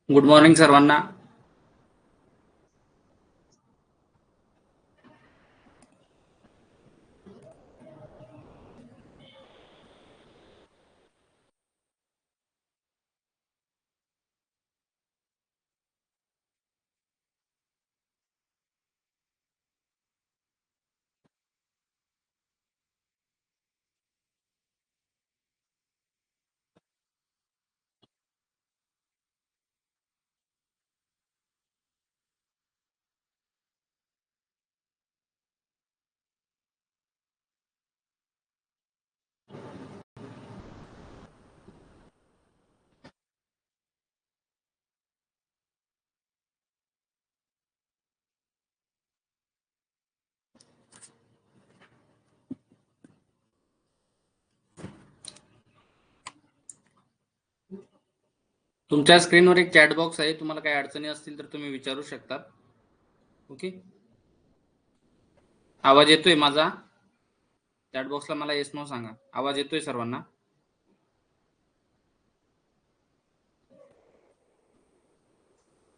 Good morning सर्वांना. तुमच्या स्क्रीनवर एक चॅट बॉक्स आहे. तुम्हाला काही अडचणी असतील तर तुम्ही विचारू शकता. ओके. आवाज येतोय माझा? चॅट बॉक्सला मला येस नो सांगा. आवाज येतोय सर्वांना?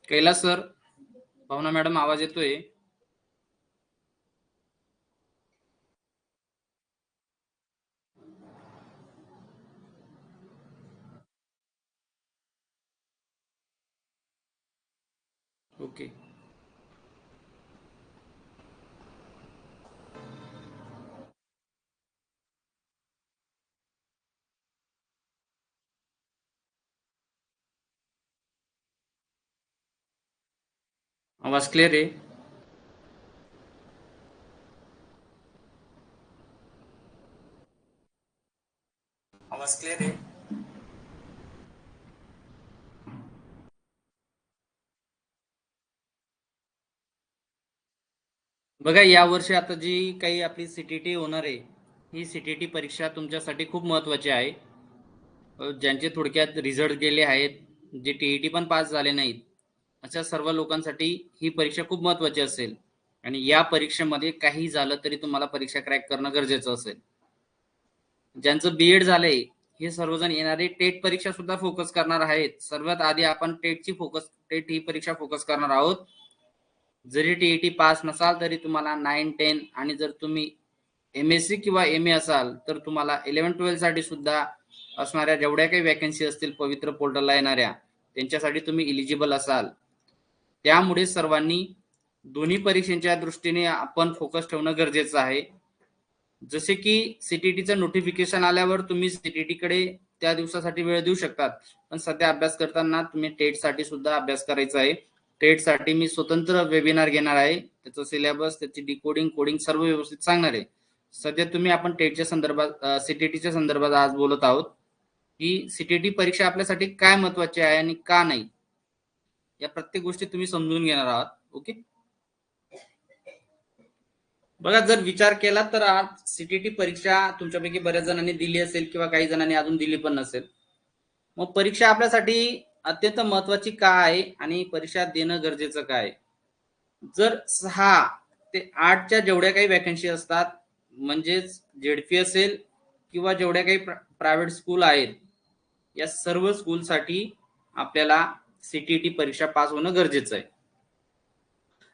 कैलास सर, भावना मॅडम, आवाज येतोय? ओके. आवाज क्लिअर आहे? आवाज क्लिअर आहे? बघा, या वर्षी आता जी काही आपली सीटीटी होणार आहे, ही सीटीटी परीक्षा तुमच्यासाठी खूप महत्त्वाची आहे. ज्यांचे थोडक्यात रिझल्ट गेले आहेत, जे टीईटी पण पास झाले नाहीत, अशा सर्व लोकांसाठी ही परीक्षा खूप महत्त्वाची असेल. आणि या परीक्षेमध्ये काही झालं तरी तुम्हाला परीक्षा क्रॅक करणं गरजेचं असेल. ज्यांचं बीएड झालंय, हे सर्वजण येणारी टेट परीक्षा सुद्धा फोकस करणार आहेत. सर्वात आधी आपण टेट ही परीक्षा फोकस करणार आहोत. जरी टीईटी पास नसाल तरी तुम्हाला 9, 10 आणि जर तुम्ही एमएससी किंवा एमए असाल तर तुम्हाला 11-12 साठी सुद्धा असणाऱ्या जेवढ्या काही वॅकन्सी असतील पवित्र पोर्टलला येणाऱ्या, त्यांच्यासाठी तुम्ही इलिजिबल असाल. त्यामुळे सर्वांनी दोन्ही परीक्षांच्या दृष्टीने आपण फोकस ठेवणं गरजेचं आहे. जसे की सीटीटीचं नोटिफिकेशन आल्यावर तुम्ही सीटीटी कडे त्या दिवसासाठी वेळ देऊ शकतात, पण सध्या अभ्यास करताना तुम्ही टेट साठी सुद्धा अभ्यास करायचा आहे. टेट साठी मी स्वतंत्र वेबिनार घेणार आहे. त्याचं सिलेबस, त्याची डिकोडिंग, कोडिंग सर्व व्यवस्थित सांगणार आहे. सध्या तुम्ही आपण टेटच्या संदर्भात, सीटीटीच्या संदर्भात आज बोलत आहोत की सीटीटी परीक्षा आपल्यासाठी काय महत्वाची आहे आणि का नाही, या प्रत्येक गोष्टी तुम्ही समजून घेणार आहात. ओके. बघा, जर विचार केला तर आज सीटीटी परीक्षा तुमच्यापैकी बऱ्याच जणांनी दिली असेल किंवा काही जणांनी अजून दिली पण नसेल. मग परीक्षा आपल्यासाठी अत्यंत महत्वाची का आहे आणि परीक्षा देणं गरजेचं काय? जर 6 ते 8च्या जेवढ्या काही वॅकन्सी असतात, म्हणजेच जेडपी असेल किंवा जेवढ्या काही प्रायव्हेट स्कूल आहेत, या सर्व स्कूलसाठी आपल्याला सीटीटी परीक्षा पास होणं गरजेचं आहे.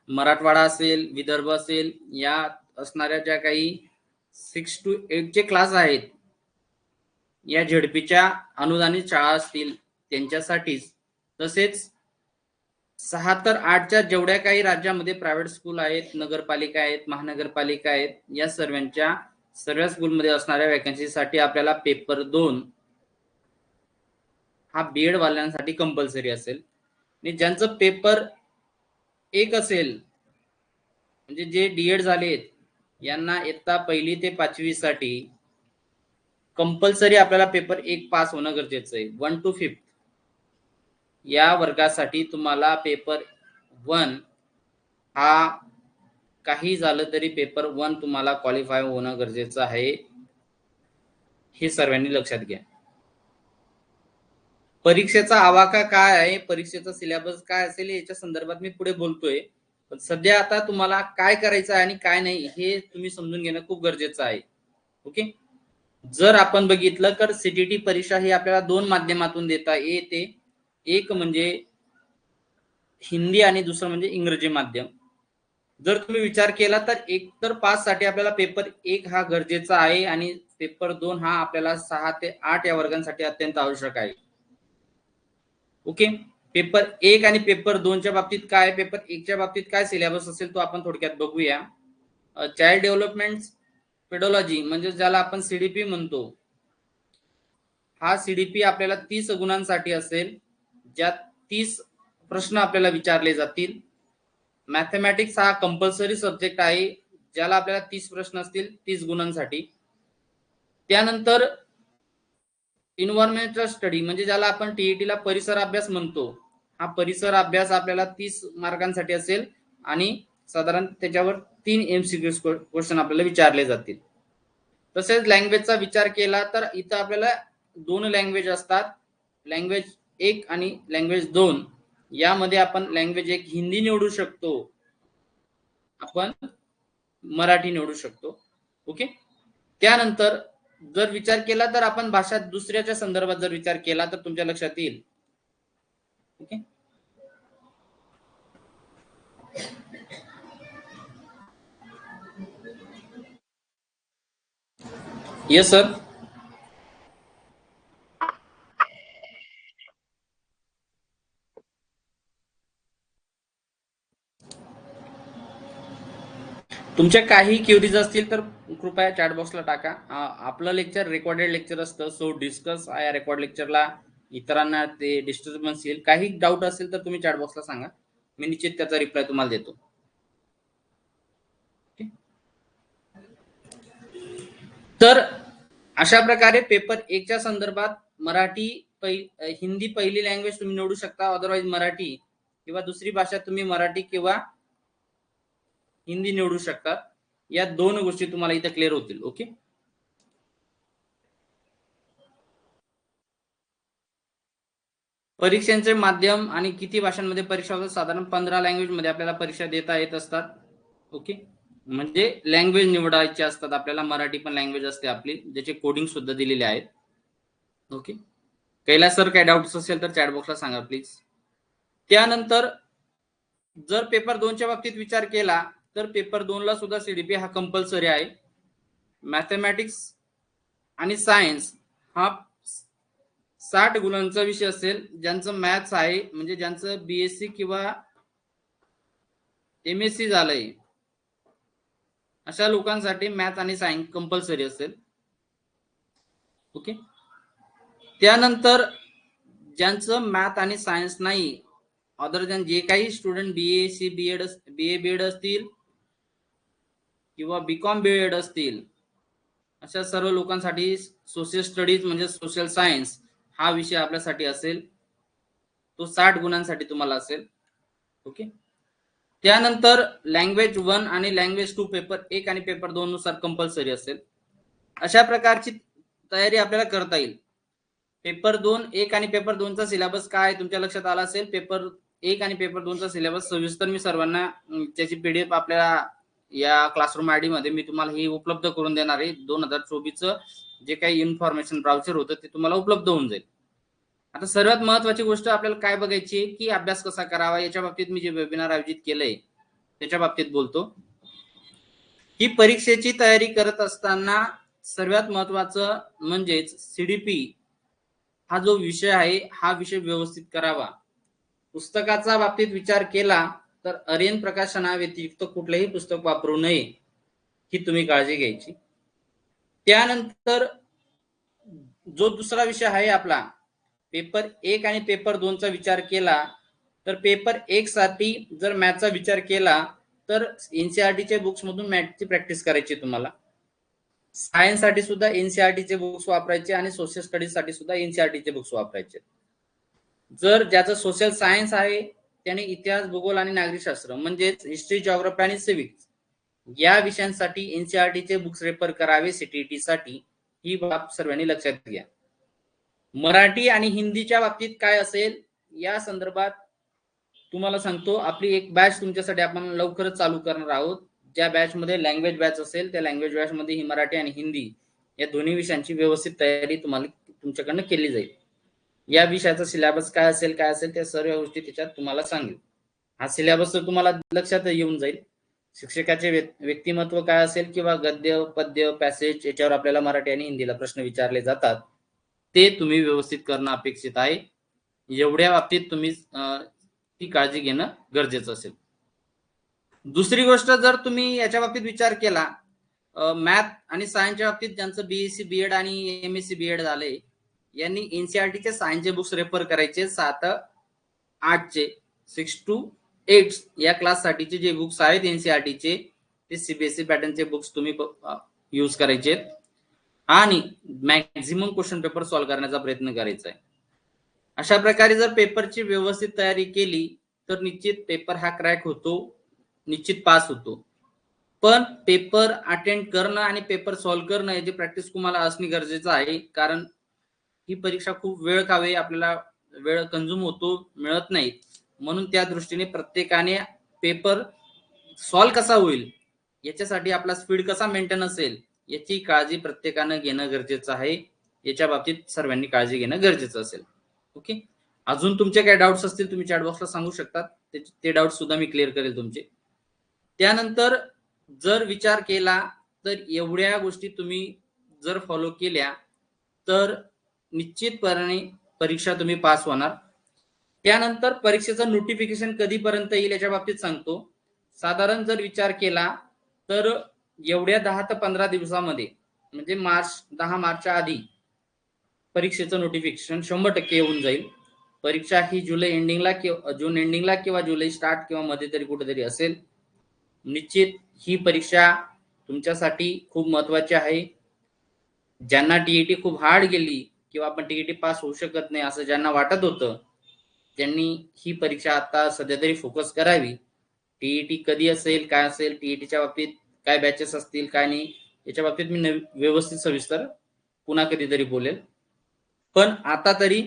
मराठवाडा असेल, विदर्भ असेल, या असणाऱ्या ज्या काही 6 to 8 चे क्लास आहेत, या झेडपीच्या अनुदानित शाळा असतील त्यांच्यासाठीच, तसेच 6 तर 8च्या जेवढ्या काही राज्यामध्ये प्रायव्हेट स्कूल आहेत, नगरपालिका आहेत, महानगरपालिका आहेत, या सर्व स्कूलमध्ये असणाऱ्या वॅकन्सीसाठी आपल्याला पेपर 2 हा बीएड वाल्यांसाठी कंपल्सरी असेल. आणि ज्यांचं पेपर 1 असेल, म्हणजे जे डीएड झालेत, यांना इयत्ता 1ली ते 5वी साठी कंपल्सरी आपल्याला पेपर 1 पास होणं गरजेचं आहे. 1 to 5 या वर्गासाठी तुम्हाला पेपर 1 हा काही झालं तरी पेपर 1 तुम्हाला क्वालिफाय होणं गरजेचं आहे, हे सर्वांनी लक्षात घ्या. परीक्षेचा आवाका काय आहे, परीक्षेचा सिलेबस काय असेल याच्या संदर्भात मी पुढे बोलतोय. पण सध्या आता तुम्हाला काय करायचं आहे आणि काय नाही हे तुम्ही समजून घेणं खूप गरजेचं आहे. ओके. जर आपण बघितलं तर सीटीटी परीक्षा ही आपल्याला 2 माध्यमातून देता येते. एक म्हणजे हिंदी आणि दुसरं म्हणजे इंग्रजी माध्यम. जर तुम्ही विचार केला तर एक तर पास साठी आपल्याला पेपर 1 हा गरजेचा आहे आणि पेपर 2 हा आपल्याला 6 ते 8 या वर्गांसाठी अत्यंत आवश्यक आहे. ओके. पेपर 1 आणि पेपर 2च्या बाबतीत काय, पेपर 1च्या बाबतीत काय सिलेबस असेल तो आपण थोडक्यात बघूया. चाइल्ड डेव्हलपमेंट पेडॉलॉजी म्हणजे ज्याला आपण सीडीपी म्हणतो, हा सीडीपी आपल्याला 30 गुणांसाठी असेल, ज्यात 30 प्रश्न आपल्याला विचारले जातील. मॅथमॅटिक्स हा कंपल्सरी सब्जेक्ट आहे, ज्याला आपल्याला 30 प्रश्न असतील 30 गुणांसाठी. त्यानंतर इन्व्हायरमेंटल स्टडी म्हणजे ज्याला आपण टीईटीला परिसर अभ्यास म्हणतो, हा परिसर अभ्यास आपल्याला 30 मार्कांसाठी असेल आणि साधारण त्याच्यावर 3 एमसीक्यू क्वेश्चन आपल्याला विचारले जातील. तसेच लँग्वेजचा विचार केला तर इथं आपल्याला 2 लँग्वेज असतात, लँग्वेज 1 आणि लँग्वेज 2. यामध्ये आपण लँग्वेज 1 हिंदी निवडू शकतो, आपण मराठी निवडू शकतो. ओके. त्यानंतर जर विचार केला तर आपण भाषा दुसऱ्याच्या संदर्भात जर विचार केला तर तुमच्या लक्षात येईल. ओके. Yes sir. तुमच्या काही क्युरीज असतील तर कृपया चॅट बॉक्सला टाका. आपलं लेक्चर रेकॉर्डेड लेक्चर असतं, सो डिस्कस या रेकॉर्ड लेक्चरला इतरांना ते डिस्टर्बन्स येईल. काही डाऊट असेल तर तुम्ही चॅट बॉक्सला सांगा, मी निश्चित त्याचा रिप्लाय तुम्हाला देतो. तर अशा प्रकारे पेपर 1च्या संदर्भात मराठी हिंदी पहिली लँग्वेज तुम्ही निवडू शकता, अदरवाईज मराठी किंवा दुसरी भाषा तुम्ही मराठी किंवा हिंदी निवडू शकता. या 2 गोष्टी तुम्हाला इथे क्लिअर होतील. ओके. परीक्षांचे माध्यम आणि किती भाषांमध्ये परीक्षा होतात, साधारण 15 लँग्वेज मध्ये आपल्याला परीक्षा देता येत असतात. ओके. म्हणजे लँग्वेज निवडायचे असतात आपल्याला, मराठी पण लँग्वेज असते आपली, ज्याचे कोडिंग सुद्धा दिलेले आहेत. ओके. कैलास सर काय डाऊट्स असेल तर चॅट बॉक्सला सांगा प्लीज. त्यानंतर जर पेपर 2च्या बाबतीत विचार केला तर पेपर 2 ला सुद्धा सीडीपी हा कंपल्सरी आहे. मॅथमॅटिक्स आणि सायन्स हा 60 गुणांचा विषय असेल. ज्यांचं मॅथ्स आहे म्हणजे ज्यांचं बीएससी किंवा एमएससी झालंय अशा लोकांसाठी मॅथ आणि सायन्स कंपल्सरी असेल. ओके. त्यानंतर ज्यांचं मॅथ आणि सायन्स नाही, अदर दॅन जे काही student BSc BEd BA BEd असतील किंवा बीकॉम बीएड असतील, अशा सर्व लोकांसाठी सोशल स्टडीज म्हणजे सोशल सायन्स हा विषय आपल्यासाठी असेल, तो 60 गुणांसाठी तुम्हाला असेल. ओके. त्यानंतर लँग्वेज 1 आणि लँग्वेज 2 पेपर 1 आणि पेपर 2 नुसार कंपल्सरी असेल. अशा प्रकारची तयारी आपल्याला करता येईल. पेपर 2 1 आणि पेपर 2चा सिलेबस काय तुमच्या लक्षात आला असेल. पेपर 1 आणि पेपर 2चा सिलेबस सविस्तर मी सर्वांना त्याची पीडीएफ आपल्याला या क्लासरूम आयडी मध्ये मी तुम्हाला ही उपलब्ध करून देणार आहे. 2024चं जे काही इन्फॉर्मेशन ब्राउचर होतं ते तुम्हाला उपलब्ध होऊन जाईल. आता सर्वात महत्वाची गोष्ट आपल्याला काय बघायची की अभ्यास कसा करावा. याच्या बाबतीत मी जे वेबिनार आयोजित केलंय त्याच्या बाबतीत बोलतो की परीक्षेची तयारी करत असताना सर्वात महत्वाचं म्हणजेच सीडीपी हा जो विषय आहे हा विषय व्यवस्थित करावा. पुस्तकाचा बाबतीत विचार केला तर आर्यन प्रकाशना व्यतिरिक्त कुठलेही पुस्तक वापरू नये ही तुम्ही काळजी घ्यायची. त्यानंतर जो दुसरा विषय आहे आपला पेपर 1 आणि पेपर 2 चा विचार केला तर पेपर 1 साठी जर मॅथचा विचार केला तर एनसीईआरटीचे बुक्स मधून मॅथची प्रॅक्टिस करायची तुम्हाला. सायन्स साठी सुद्धा एनसीईआरटीचे बुक्स वापरायचे आणि सोशल स्टडीज साठी सुद्धा एनसीईआरटीचे बुक्स वापरायचे. जर ज्याचं सोशल सायन्स आहे त्याने इतिहास, भूगोल आणि नागरिकशास्त्र म्हणजेच हिस्ट्री, जिओग्राफी आणि सिव्हिक्स या विषयांसाठी एनसीईआरटीचे बुक्स रेफर करावे सीटीईटी साठी, ही बाब सर्वांनी लक्षात घ्या. मराठी आणि हिंदीच्या बाबतीत काय असेल या संदर्भात तुम्हाला सांगतो, आपली एक बॅच तुमच्यासाठी आपण लवकरच चालू करणार आहोत. ज्या बॅच मध्ये लँग्वेज बॅच असेल त्या लँग्वेज बॅच मध्ये ही मराठी आणि हिंदी या दोन्ही विषयांची व्यवस्थित तयारी तुम्हाला तुमच्याकडनं केली जाईल. या विषयाचा सिलेबस काय असेल त्या सर्व गोष्टी त्याच्यात तुम्हाला सांगेल. हा सिलेबस तर तुम्हाला लक्षात येऊन जाईल. शिक्षकाचे व्यक्तिमत्व काय असेल किंवा गद्य, पद्य, पॅसेज याच्यावर आपल्याला मराठी आणि हिंदीला प्रश्न विचारले जातात ते तुम्ही व्यवस्थित करणं अपेक्षित आहे. एवढ्या बाबतीत तुम्ही ती काळजी घेणं गरजेचं असेल. दुसरी गोष्ट जर तुम्ही याच्या बाबतीत विचार केला मॅथ आणि सायन्सच्या बाबतीत ज्यांचं बीएससी बीएड आणि एमएससी बीएड झालंय यांनी एनसीईआरटीचे सायन्सचे बुक्स रेफर करायचे 7-8 चे 6 to 8 या क्लास साठीचे जे बुक्स आहेत एनसीईआरटीचे ते सीबीएसई पॅटर्नचे बुक्स तुम्ही यूज करायचे आणि मॅक्झिमम क्वेश्चन पेपर सॉल्व्ह करण्याचा प्रयत्न करायचा आहे. अशा प्रकारे जर पेपरची व्यवस्थित तयारी केली तर निश्चित पेपर हा क्रॅक होतो, निश्चित पास होतो. पण पेपर अटेंड करणं आणि पेपर सॉल्व्ह करणं याची प्रॅक्टिस तुम्हाला असणे गरजेचं आहे. कारण ही परीक्षा खूप वेळ खावे, आपल्याला वेळ कंझ्युम होतो, मिळत नाही. म्हणून त्या दृष्टीने प्रत्येकाने पेपर सॉल्व्ह कसा होईल याच्यासाठी आपला स्पीड कसा मेंटेन असेल याची काळजी प्रत्येकानं घेणं गरजेचं आहे. याच्या बाबतीत सर्वांनी काळजी घेणं गरजेचं असेल. ओके, अजून तुमचे काही डाऊट्स असतील तुम्ही चॅट बॉक्सला सांगू शकतात, ते डाऊट सुद्धा मी क्लिअर करेल तुमचे. त्यानंतर जर विचार केला तर एवढ्या गोष्टी तुम्ही जर फॉलो केल्या तर निश्चितपणे परीक्षा तुम्ही पास होणार. त्यानंतर परीक्षेचं नोटिफिकेशन कधीपर्यंत येईल याच्या बाबतीत सांगतो. साधारण जर विचार केला तर एवढ्या 10 ते 15 दिवसामध्ये म्हणजे 10 मार्चच्या आधी परीक्षेचं नोटिफिकेशन 100% येऊन जाईल. परीक्षा ही जुलै एंडिंगला किंवा जून एंडिंगला किंवा जुलै स्टार्ट किंवा मध्ये तरी कुठेतरी असेल. निश्चित ही परीक्षा तुमच्यासाठी खूप महत्वाची आहे. ज्यांना टीईटी खूप हार्ड गेली किंवा आपण टीईटी पास होऊ शकत नाही असं ज्यांना वाटत होतं त्यांनी ही परीक्षा आता सध्या तरी फोकस करावी. टीईटी कधी असेल, काय असेल, टीईटीच्या बाबतीत काय बॅचेस असतील काय नाही याच्या बाबतीत मी व्यवस्थित सविस्तर पुन्हा कधीतरी बोलेल. पण आता तरी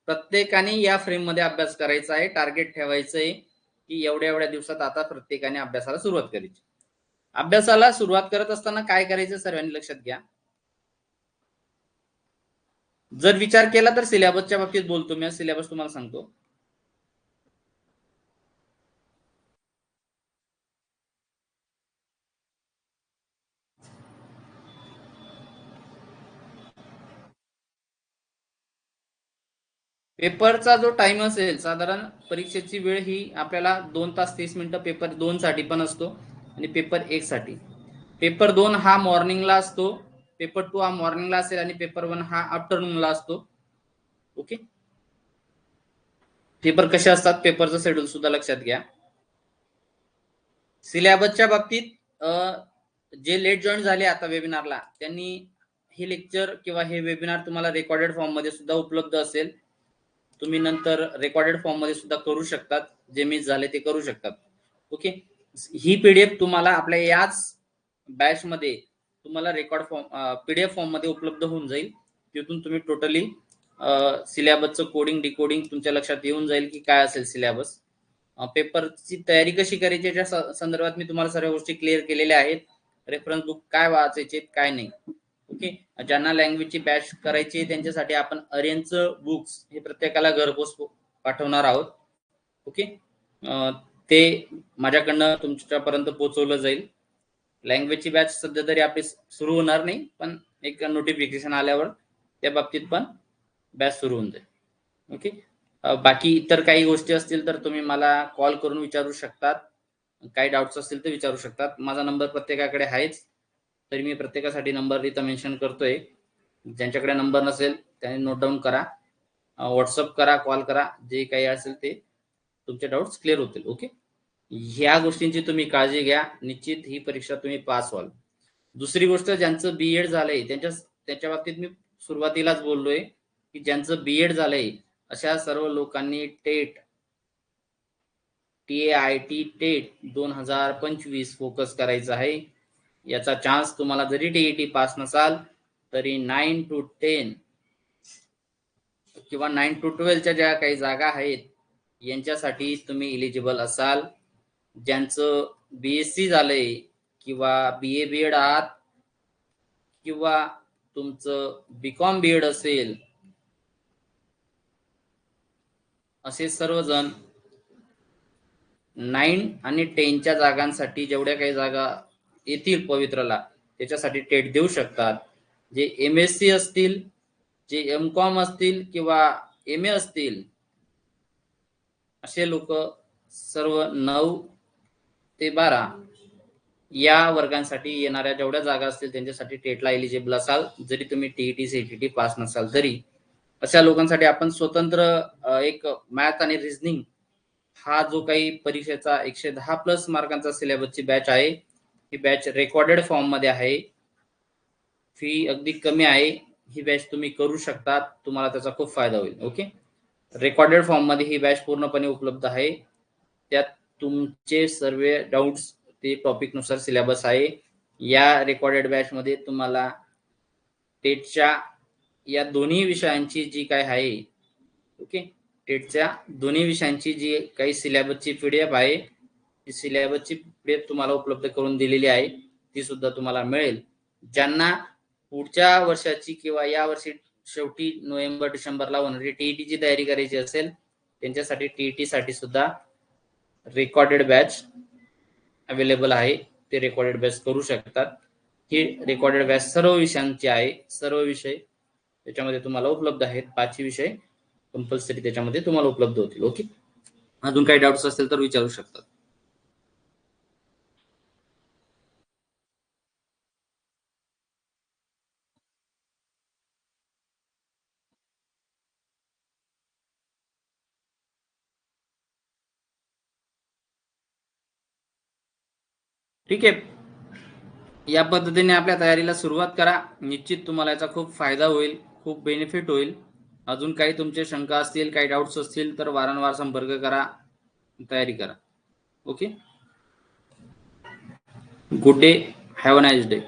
प्रत्येकाने या फ्रेम मध्ये अभ्यास करायचा आहे. टार्गेट ठेवायचं आहे की एवढ्या दिवसात आता प्रत्येकाने अभ्यासाला सुरुवात करायची. अभ्यासाला सुरुवात करत असताना काय करायचं सर्वांनी लक्षात घ्या. जर विचार केला तर सिलेबसच्या बाबतीत बोलतो मी, सिलेबस तुम्हाला सांगतो. पेपरचा जो टाइम असेल साधारण परीक्षेची वेळ ही आपल्याला 2 तास 30 मिनिटं पेपर 2 साठी पण असतो आणि पेपर 1 साठी. पेपर 2 हा मॉर्निंगला असतो, पेपर 2 हा मॉर्निंगला असेल आणि पेपर 1 हा आफ्टरनूनला असतो. ओके, पेपर कसे असतात पेपरचं शेड्यूल सुद्धा लक्षात घ्या. सिलेबसच्या बाबतीत जे लेट जॉईन झाले आता वेबिनारला त्यांनी हे लेक्चर किंवा हे वेबिनार तुम्हाला रेकॉर्डेड फॉर्म मध्ये सुद्धा उपलब्ध असेल. तुम्ही नंतर रेकॉर्डेड फॉर्म मध्ये सुद्धा करू शकतात, जे मिस झाले ते करू शकतात. ओके, ही पीडीएफ तुम्हाला आपल्या याच बॅच मध्ये तुम्हाला रेकॉर्ड फॉर्म पीडीएफ फॉर्म मध्ये उपलब्ध होऊन जाईल. तिथून तुम्ही टोटली सिलेबसचं कोडिंग डिकोडिंग तुमच्या लक्षात येऊन जाईल की काय असेल सिलेबस. पेपरची तयारी कशी करायची याच्या संदर्भात मी तुम्हाला सर्व गोष्टी क्लिअर केलेल्या आहेत. रेफरन्स बुक काय वाचायचे काय नाही. ओके, ज्यांना लँग्वेजची बॅच करायची त्यांच्यासाठी आपण आर्यनचं बुक्स हे प्रत्येकाला घरपोच पाठवणार आहोत. ओके, ते माझ्याकडनं तुमच्यापर्यंत पोहोचवलं जाईल. लँग्वेजची बॅच सध्या तरी आपली सुरू होणार नाही, पण एक नोटिफिकेशन आल्यावर त्या बाबतीत पण बॅच सुरू होऊन जाईल. ओके. बाकी इतर काही गोष्टी असतील तर तुम्ही मला कॉल करून विचारू शकतात. काही डाऊट्स असतील तर विचारू शकतात. माझा नंबर प्रत्येकाकडे आहेच, तरी मी प्रत्येकासाठी नंबर इथं मेन्शन करतोय. ज्यांच्याकडे नंबर नसेल त्यांनी नोट डाऊन करा, व्हॉट्सअप करा, कॉल करा, जे काही असेल ते तुमचे डाऊट्स क्लिअर होतील. ओके. ह्या गोष्टींची तुम्ही काळजी घ्या. निश्चित ही परीक्षा तुम्ही पास व्हाल. दुसरी गोष्ट, ज्यांचं बीएड झालंय त्यांच्या बाबतीत मी सुरुवातीलाच बोललोय की ज्यांचं बीएड झालंय अशा सर्व लोकांनी टेट TAIT टेट 2025 फोकस करायचं आहे. याचा चान्स तुम्हाला जरी TET पास नसाल तरी 9 to 10 किंवा 9 to 12च्या ज्या काही जागा आहेत यांच्यासाठी तुम्ही इलिजिबल असाल. ज्यांचं BSc झालंय किंवा BA BEd आहात किंवा तुमचं BCom BEd असेल, असे सर्वजण 9 आणि 10च्या जागांसाठी जेवढ्या काही जागा येतील पवित्रला त्याच्यासाठी टेट देऊ शकतात. जे MSc असतील, जे MCom असतील किंवा MA असतील, असे लोक सर्व 9 ते 12 या वर्गांसाठी येणाऱ्या जेवढ्या जागा असतील त्यांच्यासाठी टेटला एलिजिबल असाल, जरी तुम्ही TET CET पास नसाल तरी. अशा लोकांसाठी आपण स्वतंत्र एक मॅथ आणि रिझनिंग हा जो काही परीक्षेचा 110+ मार्कांचा सिलेबसची बॅच आहे, ही बॅच रेकॉर्डेड फॉर्म मध्ये आहे. फी अगदी कमी आहे. ही बॅच तुम्ही करू शकता, तुम्हाला त्याचा खूप फायदा होईल. ओके. रेकॉर्डेड फॉर्म मध्ये ही बॅच पूर्णपणे उपलब्ध आहे. त्यात तुमचे सर्व डाऊट्स ते टॉपिक नुसार सिलेबस आहे. या रेकॉर्डेड बॅच मध्ये तुम्हाला टेटच्या या दोन्ही विषयांची जी काय आहे, ओके, टेटच्या दोन्ही विषयांची जी काही सिलेबसची PDF आहे, ती सिलेबसची PDF तुम्हाला उपलब्ध करून दिलेली आहे, ती सुद्धा तुम्हाला मिळेल. ज्यांना पुढच्या वर्षाची किंवा या वर्षी शेवटी नोव्हेंबर डिसेंबरला होणारी TET ची तयारी करायची असेल त्यांच्यासाठी TET साठी सुद्धा रेकॉर्डेड बॅच अवेलेबल आहे. ते रेकॉर्डेड बॅच करू शकतात. ही रेकॉर्डेड बॅच सर्व विषयांची आहे. सर्व विषय त्याच्यामध्ये तुम्हाला उपलब्ध आहेत. 5 विषय कंपल्सरी त्याच्यामध्ये तुम्हाला उपलब्ध होतील. ओके. अजून काही डाऊट्स असतील तर विचारू शकतात. ठीक आहे. या पद्धतीने आपल्या तयारीला सुरुवात करा. निश्चित तुम्हाला याचा खूप फायदा होईल, खूप बेनिफिट होईल. अजून काही तुमचे शंका असतील, काही डाऊट्स असतील तर वारंवार संपर्क करा, तयारी करा. Okay. Good day. Have a nice day.